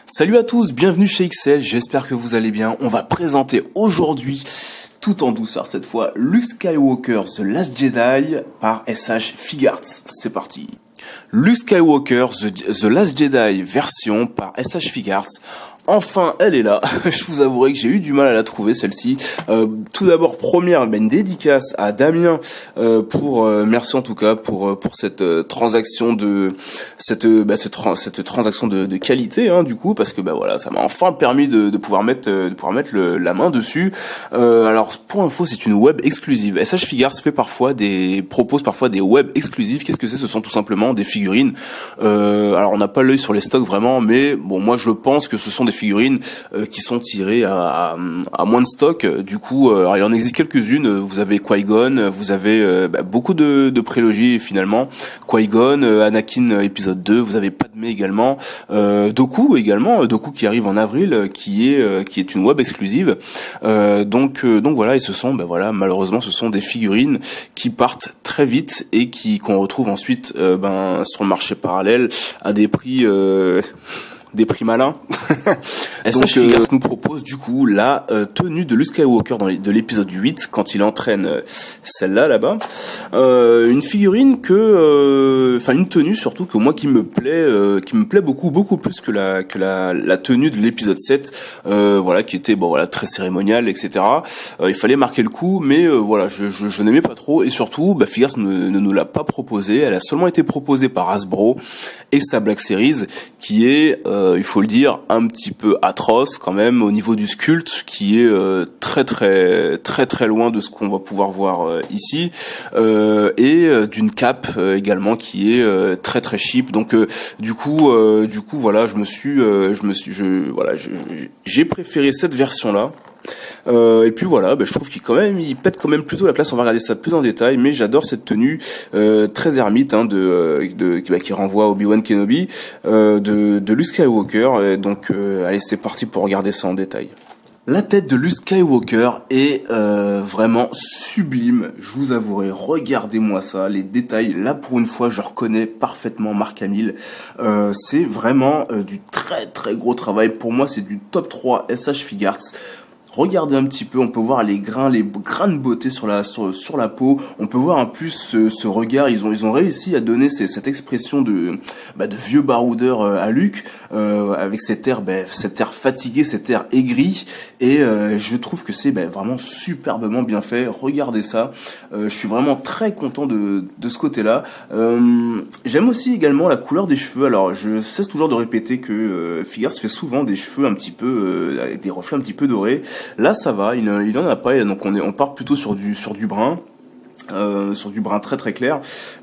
Salut à tous, bienvenue chez XL, j'espère que vous allez bien. On va présenter aujourd'hui, tout en douceur cette fois, Luke Skywalker The Last Jedi par SH Figuarts. C'est parti. Luke Skywalker The Last Jedi version par SH Figuarts. Enfin, elle est là. Je vous avouerai que j'ai eu du mal à la trouver, celle-ci. Tout d'abord, première, une dédicace à Damien merci en tout cas pour cette transaction cette transaction de qualité, hein, du coup, parce que voilà, ça m'a enfin permis de pouvoir mettre la main dessus. Alors pour info, c'est une web exclusive. SH Figuarts propose parfois des web exclusives. Qu'est-ce que c'est? Ce sont tout simplement des figurines. Alors on n'a pas l'œil sur les stocks vraiment, mais bon, moi je pense que ce sont des figurines qui sont tirées à moins de stock. Du coup, alors il en existe quelques-unes. Vous avez Qui-Gon, vous avez beaucoup de prélogies finalement. Qui-Gon, Anakin épisode 2, vous avez Padmé également, Dooku qui arrive en avril, qui est une web exclusive. Donc voilà, et ce sont malheureusement ce sont des figurines qui partent très vite et qu'on retrouve ensuite sur le marché parallèle à des prix malins. SH Figuarts nous propose du coup la tenue de Luke Skywalker de l'épisode 8 quand il entraîne celle-là là-bas. Une figurine une tenue surtout que moi qui me plaît beaucoup plus que la tenue de l'épisode 7, qui était très cérémoniale, etc. Il fallait marquer le coup, mais je n'aimais pas trop, et surtout Figuarts ne nous l'a pas proposé. Elle a seulement été proposée par Hasbro et sa Black Series, qui est il faut le dire, un petit peu atroce quand même au niveau du sculpte, qui est très loin de ce qu'on va pouvoir voir ici, et d'une cape également qui est très cheap. Donc du coup voilà, j'ai préféré cette version là. Et puis voilà, je trouve il pète quand même plutôt la classe. On va regarder ça plus en détail, mais j'adore cette tenue très ermite, hein, qui renvoie à Obi-Wan Kenobi, de Luke Skywalker. Et donc allez, c'est parti pour regarder ça en détail. La tête de Luke Skywalker est vraiment sublime, je vous avouerai. Regardez-moi ça, les détails. Là, pour une fois, je reconnais parfaitement Mark Hamill. C'est vraiment du très gros travail. Pour moi, c'est du top 3 SH Figuarts. Regardez un petit peu, on peut voir les grains de beauté sur la peau. On peut voir en plus ce regard. Ils ont réussi à donner cette expression de vieux baroudeur à Luke, avec cet air fatigué, cet air aigri. Et je trouve que c'est vraiment superbement bien fait. Regardez ça. Je suis vraiment très content de ce côté-là. J'aime aussi également la couleur des cheveux. Alors je cesse toujours de répéter que Figuarts fait souvent des cheveux un petit peu avec des reflets un petit peu dorés. Là, ça va, il en a pas, donc on part plutôt sur du brun. Sur du brun très clair,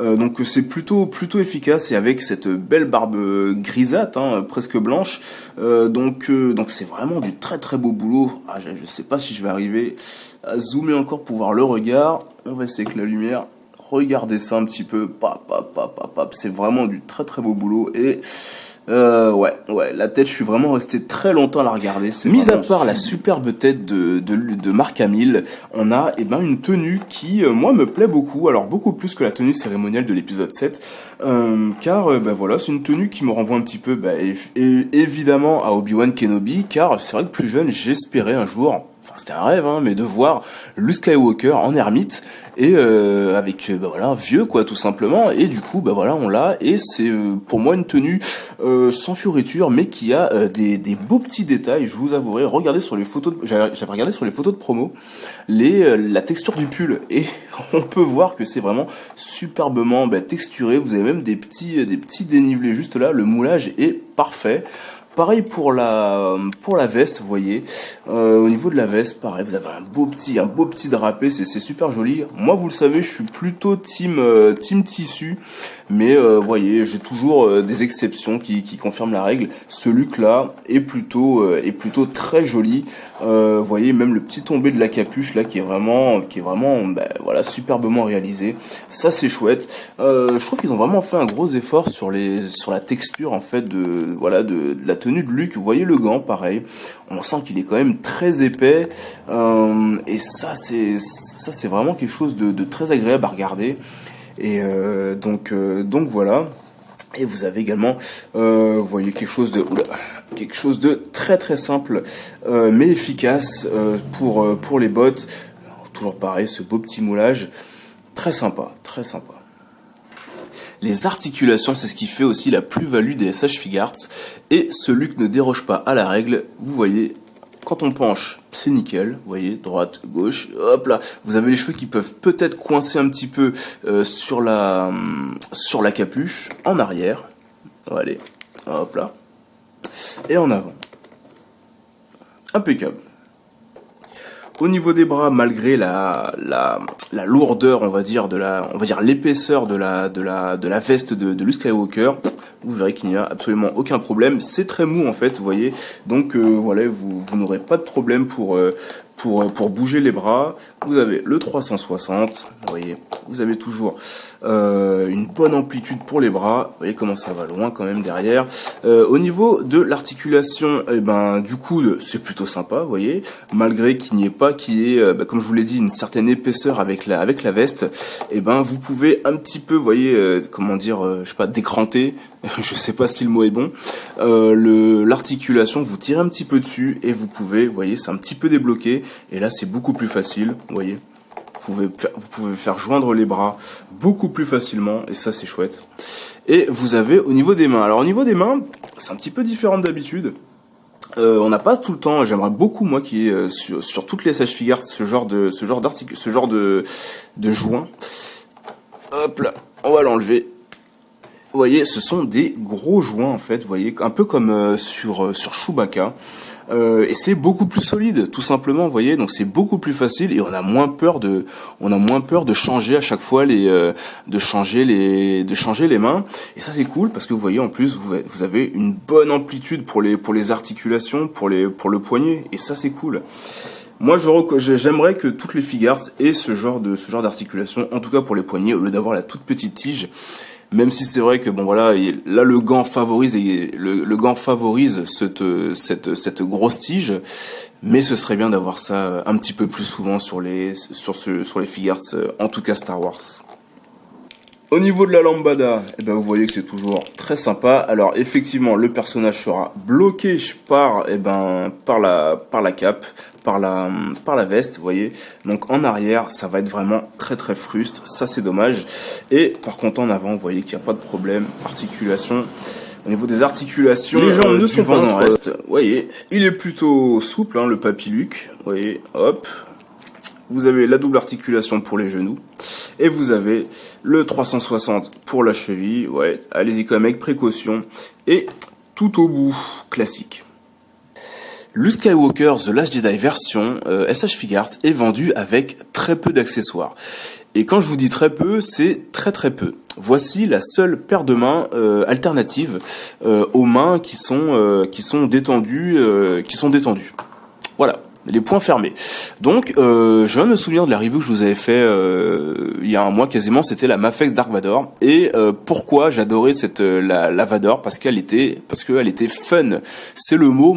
donc c'est plutôt efficace, et avec cette belle barbe grisâtre, hein, presque blanche, donc c'est vraiment du très beau boulot. Je sais pas si je vais arriver à zoomer encore pour voir le regard. On va essayer avec la lumière. Regardez ça un petit peu, c'est vraiment du très beau boulot. Et la tête, je suis vraiment resté très longtemps à la regarder. Mis à part la superbe tête de Mark Hamill, on a une tenue qui moi me plaît beaucoup, alors beaucoup plus que la tenue cérémoniale de l'épisode 7, car c'est une tenue qui me renvoie un petit peu évidemment à Obi-Wan Kenobi, car c'est vrai que plus jeune, j'espérais un jour, c'était un rêve, hein, mais de voir Luke Skywalker en ermite, et avec vieux quoi, tout simplement. Et du coup on l'a, et c'est pour moi une tenue sans fioriture, mais qui a des beaux petits détails. Je vous avouerai, regardez sur les photos j'avais regardé sur les photos de promo la texture du pull, et on peut voir que c'est vraiment superbement texturé. Vous avez même des petits dénivelés juste là. Le moulage est parfait. Pareil pour la veste, vous voyez. Au niveau de la veste, pareil, vous avez un beau petit drapé, c'est super joli. Moi, vous le savez, je suis plutôt team tissu, mais voyez, j'ai toujours des exceptions qui confirment la règle. Ce look là est plutôt très joli. Voyez, même le petit tombé de la capuche là qui est vraiment superbement réalisé. Ça, c'est chouette. Je trouve qu'ils ont vraiment fait un gros effort sur la texture en fait de la tenue de Luke. Vous voyez le gant, pareil, on sent qu'il est quand même très épais, et ça c'est vraiment quelque chose de très agréable à regarder. Et donc voilà. Et vous avez également, vous voyez quelque chose de très très simple, mais efficace pour les bottes. Toujours pareil, ce beau petit moulage, très sympa, très sympa. Les articulations, c'est ce qui fait aussi la plus-value des SH Figuarts. Et ce look ne déroge pas à la règle. Vous voyez, quand on penche, c'est nickel. Vous voyez, droite, gauche, hop là. Vous avez les cheveux qui peuvent peut-être coincer un petit peu sur la capuche, en arrière. Allez, hop là. Et en avant. Impeccable. Au niveau des bras, malgré la lourdeur, on va dire l'épaisseur de la veste de Luke Skywalker, vous verrez qu'il n'y a absolument aucun problème. C'est très mou en fait, vous voyez. Donc voilà, vous n'aurez pas de problème pour bouger les bras. Vous avez le 360, vous voyez, vous avez toujours une bonne amplitude pour les bras. Vous voyez comment ça va loin quand même derrière. Au niveau de l'articulation, du coude, c'est plutôt sympa, vous voyez, malgré qu'il n'y ait pas, comme je vous l'ai dit, une certaine épaisseur avec la veste. Vous pouvez un petit peu, vous voyez, je sais pas, décranter. Je sais pas si le mot est bon. L'articulation, vous tirez un petit peu dessus et vous pouvez, vous voyez, c'est un petit peu débloqué. Et là, c'est beaucoup plus facile, vous voyez. Vous pouvez faire joindre les bras beaucoup plus facilement, et ça, c'est chouette. Et vous avez au niveau des mains. Alors, au niveau des mains, c'est un petit peu différent d'habitude. On n'a pas tout le temps. J'aimerais beaucoup, moi, qu'il y ait sur toutes les SH Figuarts ce genre de joint. Hop là, on va l'enlever. Vous voyez, ce sont des gros joints en fait, vous voyez, un peu comme sur Chewbacca. Et c'est beaucoup plus solide, tout simplement, vous voyez, donc c'est beaucoup plus facile et on a moins peur de changer à chaque fois de changer les mains. Et ça c'est cool parce que vous voyez en plus vous avez une bonne amplitude pour les articulations, pour le poignet et ça c'est cool. Moi, j'aimerais que toutes les Figuarts aient ce genre d'articulation, en tout cas pour les poignets, au lieu d'avoir la toute petite tige. Même si c'est vrai que bon voilà, là le gant favorise cette grosse tige, mais ce serait bien d'avoir ça un petit peu plus souvent sur les Figuarts, en tout cas Star Wars. Au niveau de la lambada, vous voyez que c'est toujours très sympa. Alors effectivement, le personnage sera bloqué par la cape, par la veste, vous voyez. Donc en arrière, ça va être vraiment très très fruste. Ça c'est dommage. Et par contre en avant, vous voyez qu'il n'y a pas de problème. Articulation. Au niveau des articulations, les jambes ne sont pas en reste. Vous voyez, il est plutôt souple, le papilluc. Vous voyez, hop. Vous avez la double articulation pour les genoux. Et vous avez le 360 pour la cheville. Ouais, allez-y quand même avec précaution. Et tout au bout, classique. Luke Skywalker The Last Jedi version SH Figuarts est vendu avec très peu d'accessoires. Et quand je vous dis très peu, c'est très très peu. Voici la seule paire de mains alternative aux mains qui sont détendues. Voilà. Les poings fermés. Donc, je viens de me souvenir de la review que je vous avais fait il y a un mois quasiment, c'était la Mafex Dark Vador. Et pourquoi j'adorais la Vador, parce qu'elle était fun. C'est le mot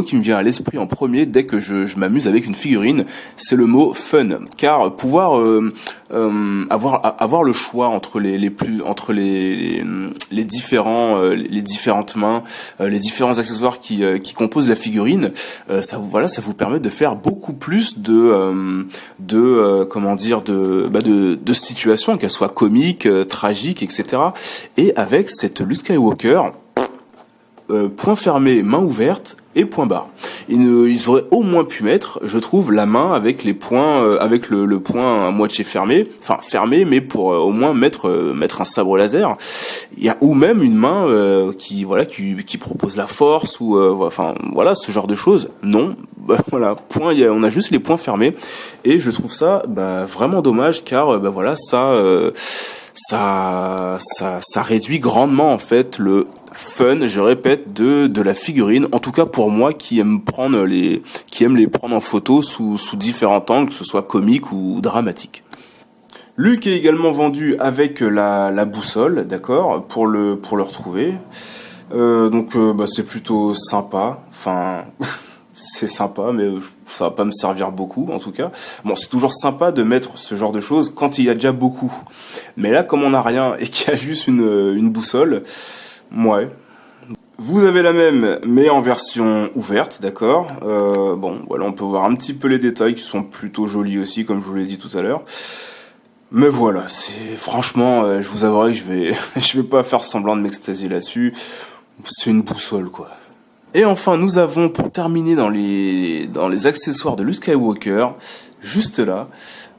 qui me vient à l'esprit en premier dès que je m'amuse avec une figurine. C'est le mot fun, car pouvoir avoir le choix entre les différentes mains, les différents accessoires qui composent la figurine, ça vous permet de faire beaucoup plus de situations, qu'elles soient comiques, tragiques, etc. Et avec cette Luke Skywalker, point fermé, main ouverte et point barre. Ils auraient au moins pu mettre, je trouve, la main avec les poings, avec le point à moitié fermé, enfin fermé, mais pour au moins mettre un sabre laser. Il y a ou même une main qui propose la force ou ce genre de choses. Non, voilà, on a juste les poings fermés et je trouve ça vraiment dommage car ça réduit grandement en fait le fun, je répète, de la figurine. En tout cas pour moi qui aime les prendre en photo sous différents angles, que ce soit comique ou dramatique. Luke est également vendu avec la boussole, d'accord, pour le retrouver. C'est plutôt sympa. Enfin, c'est sympa, mais ça va pas me servir beaucoup, en tout cas. Bon, c'est toujours sympa de mettre ce genre de choses quand il y a déjà beaucoup. Mais là, comme on n'a rien et qu'il y a juste une boussole, ouais. Vous avez la même, mais en version ouverte, d'accord. Bon, voilà, on peut voir un petit peu les détails qui sont plutôt jolis aussi, comme je vous l'ai dit tout à l'heure. Mais voilà, c'est franchement, je vous avouerai que je vais pas faire semblant de m'extasier là-dessus. C'est une boussole, quoi. Et enfin, nous avons, pour terminer dans les accessoires de Luke Skywalker, juste là,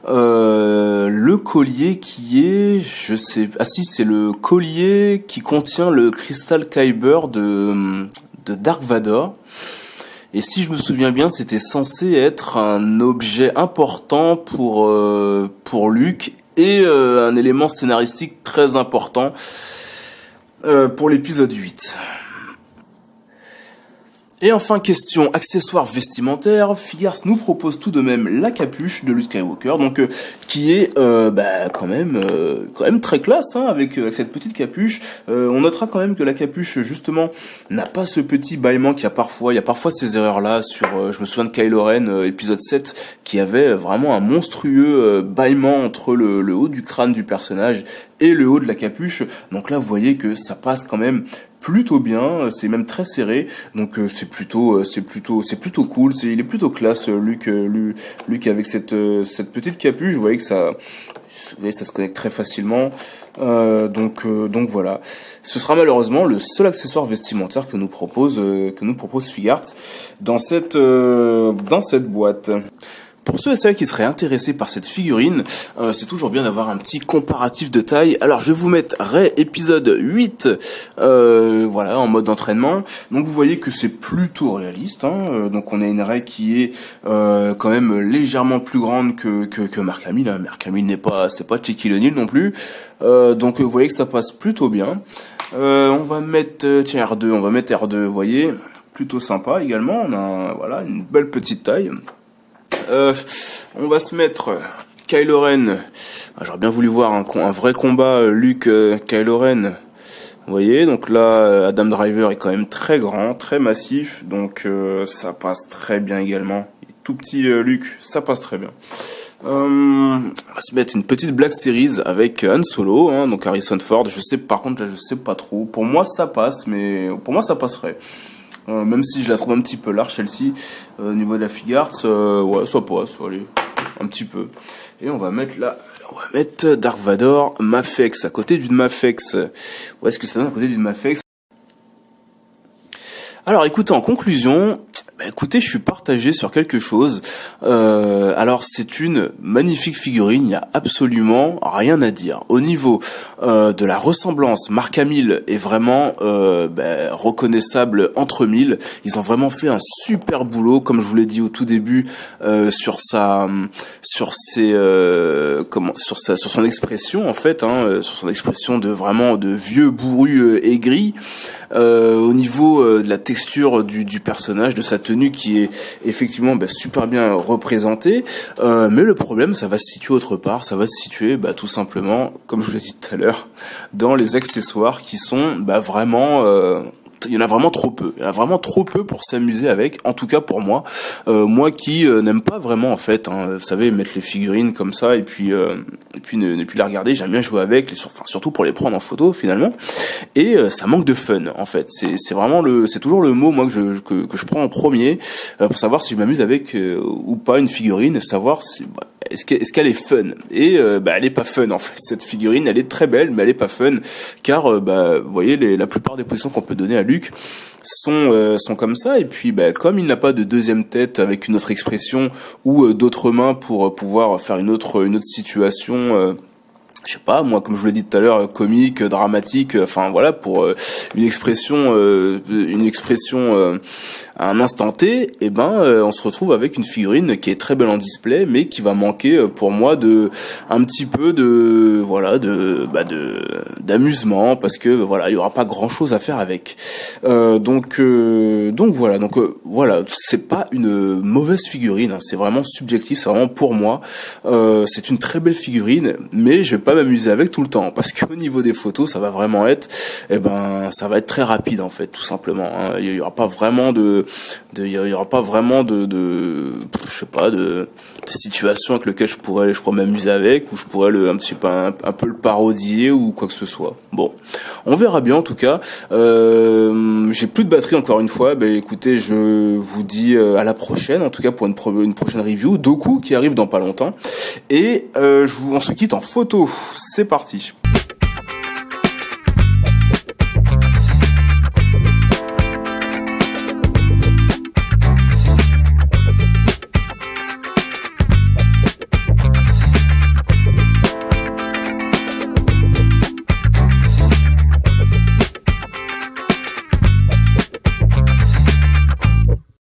le collier qui est, je sais, ah si, c'est le collier qui contient le cristal Kyber de Dark Vador. Et si je me souviens bien, c'était censé être un objet important pour Luke et un élément scénaristique très important pour l'épisode 8. Et enfin, question accessoires vestimentaires, Figars nous propose tout de même la capuche de Luke Skywalker, donc qui est quand même très classe, hein, avec cette petite capuche. On notera quand même que la capuche justement n'a pas ce petit bâillement qu'il y a parfois. Il y a parfois ces erreurs là sur, je me souviens de Kylo Ren épisode 7, qui avait vraiment un monstrueux bâillement entre le haut du crâne du personnage et le haut de la capuche. Donc là, vous voyez que ça passe quand même plutôt bien, c'est même très serré, donc c'est plutôt cool, il est plutôt classe, Luke avec cette petite capuche. Vous voyez que ça se connecte très facilement, donc voilà. Ce sera malheureusement le seul accessoire vestimentaire que nous propose Figart dans cette boîte. Pour ceux et celles qui seraient intéressés par cette figurine, c'est toujours bien d'avoir un petit comparatif de taille. Alors je vais vous mettre Rey épisode 8, voilà, en mode entraînement. Donc vous voyez que c'est plutôt réaliste, hein. Donc on a une Rey qui est quand même légèrement plus grande que Mark Hamill. Hein. Mark Hamill c'est pas Shaquille O'Neal non plus. Donc vous voyez que ça passe plutôt bien. On va mettre R2, vous voyez, plutôt sympa également. On a voilà une belle petite taille. On va se mettre Kylo Ren. J'aurais bien voulu voir un vrai combat Luke Kylo Ren. Vous voyez, donc là Adam Driver est quand même très grand, très massif, donc ça passe très bien également. Tout petit Luke, ça passe très bien. On va se mettre une petite Black Series avec Han Solo, hein, donc Harrison Ford. Je sais pas trop. Pour moi ça passe, mais pour moi ça passerait. Même si je la trouve un petit peu large celle-ci, au niveau de la Figart, ouais, ça passe, allez, un petit peu. Et on va mettre Dark Vador Mafex à côté d'une Mafex. Où est-ce que ça donne à côté d'une Mafex? Alors écoutez, en conclusion, écoutez, je suis partagé sur quelque chose. Alors c'est une magnifique figurine, il n'y a absolument rien à dire. Au niveau de la ressemblance, Mark Hamill est vraiment reconnaissable entre mille. Ils ont vraiment fait un super boulot, comme je vous l'ai dit au tout début, sur son expression en fait, hein, sur son expression de vieux bourru aigri. Au niveau de la texture du personnage, de sa tenue qui est effectivement super bien représentée, mais le problème ça va se situer autre part, ça va se situer tout simplement, comme je vous l'ai dit tout à l'heure, dans les accessoires qui sont vraiment il y en a vraiment trop peu. Il y en a vraiment trop peu pour s'amuser avec, en tout cas pour moi. Moi qui n'aime pas vraiment en fait, hein, vous savez, mettre les figurines comme ça et puis ne plus les regarder. J'aime bien jouer avec, surtout pour les prendre en photo finalement. Et ça manque de fun en fait. C'est vraiment c'est toujours le mot moi que je prends en premier pour savoir si je m'amuse avec ou pas une figurine, savoir si est-ce qu'elle est fun. Et elle est pas fun en fait. Cette figurine, elle est très belle, mais elle est pas fun car vous voyez la plupart des positions qu'on peut donner à Luke sont comme ça. Et puis comme il n'a pas de deuxième tête avec une autre expression ou d'autres mains pour pouvoir faire une autre situation, je sais pas, moi, comme je vous l'ai dit tout à l'heure, comique, dramatique, enfin voilà, pour une expression à un instant T, on se retrouve avec une figurine qui est très belle en display, mais qui va manquer pour moi un petit peu d'amusement, parce que il y aura pas grand chose à faire avec. Donc voilà, c'est pas une mauvaise figurine, hein, c'est vraiment subjectif, c'est vraiment pour moi. C'est une très belle figurine, mais je vais pas pas m'amuser avec tout le temps, parce qu'au niveau des photos, ça va vraiment être, ça va être très rapide en fait, tout simplement. Hein. Il y aura pas vraiment de je sais pas, de situation avec lequel je pourrais m'amuser avec, ou je pourrais un peu le parodier ou quoi que ce soit. Bon, on verra bien en tout cas. J'ai plus de batterie encore une fois. Écoutez, je vous dis à la prochaine, en tout cas pour une prochaine review. Doku qui arrive dans pas longtemps. Et on se quitte en photo. C'est parti.